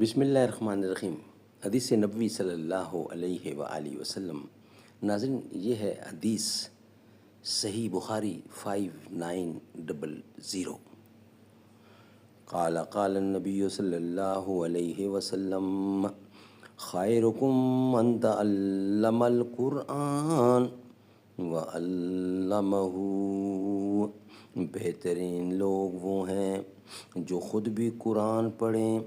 بسم اللہ الرحمن الرحیم۔ حدیث نبوی صلی اللہ علیہ وآلہ وسلم۔ ناظرین، یہ ہے حدیث صحیح بخاری 5900۔ قال النبی صلی اللہ علیہ وسلم خیرکم من تعلم القرآن وعلمہ۔ بہترین لوگ وہ ہیں جو خود بھی قرآن پڑھیں،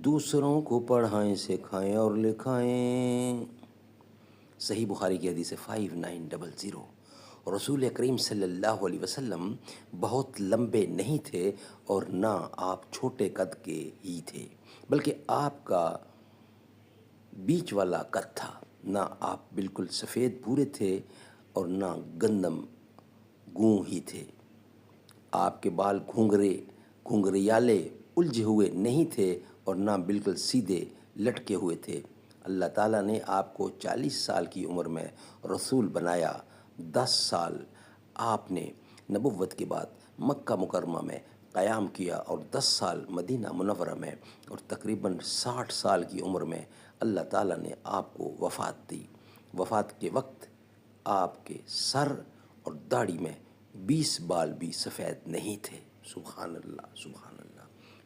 دوسروں کو پڑھائیں، سکھائیں اور لکھائیں۔ صحیح بخاری کی حدیث 5900۔ رسول کریم صلی اللہ علیہ وسلم بہت لمبے نہیں تھے اور نہ آپ چھوٹے قد کے ہی تھے، بلکہ آپ کا بیچ والا قد تھا۔ نہ آپ بالکل سفید بھورے تھے اور نہ گندم گوں ہی تھے۔ آپ کے بال گھنگریالے الجھے ہوئے نہیں تھے اور نہ بالکل سیدھے لٹکے ہوئے تھے۔ اللہ تعالیٰ نے آپ کو 40 سال کی عمر میں رسول بنایا۔ 10 سال آپ نے نبوت کے بعد مکہ مکرمہ میں قیام کیا اور 10 سال مدینہ منورہ میں، اور تقریباً 60 سال کی عمر میں اللہ تعالیٰ نے آپ کو وفات دی۔ وفات کے وقت آپ کے سر اور داڑھی میں 20 بال بھی سفید نہیں تھے۔ سبحان اللہ، سبحان اللہ۔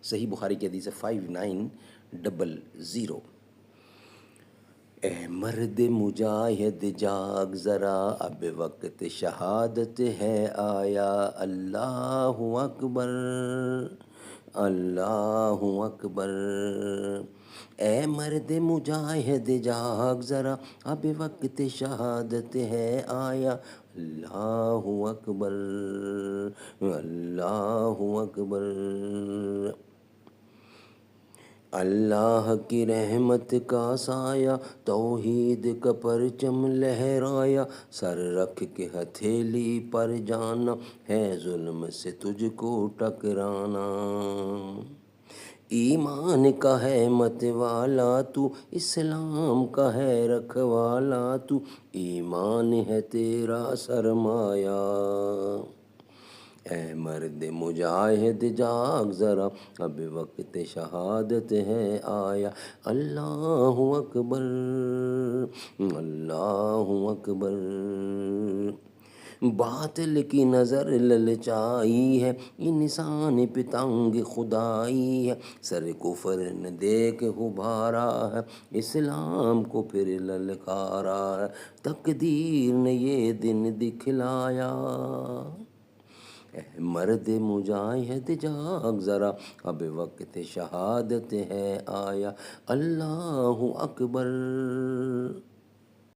صحیح بخاری کی حدیث 5900۔ اے مرد مجاہد جاگ ذرا، اب وقت شہادت ہے آیا، اللہ اکبر، اللہ اکبر۔ اے مرد مجاہد جاگ ذرا، اب وقت شہادت ہے آیا، اللہ اکبر، اللہ اکبر۔ اللہ کی رحمت کا سایہ، توحید کا پرچم لہرایا، سر رکھ کے ہتھیلی پر جانا، ہے ظلم سے تجھ کو ٹکرانا۔ ایمان کا ہے مت والا تو، اسلام کا ہے رکھوالا تو، ایمان ہے تیرا سرمایہ۔ اے مرد مجاہد جاگ ذرا، اب وقت شہادت ہے آیا، اللہ اکبر، اللہ اکبر۔ باطل کی نظر للچائی ہے، انسان پہ تنگ خدائی ہے، سر کفر نے دیکھ ابھارا ہے، اسلام کو پھر للکارا ہے، تقدیر نے یہ دن دکھلایا۔ اے مرد مجاہد جاگ ذرا، اب وقت شہادت ہے آیا، اللہ اکبر۔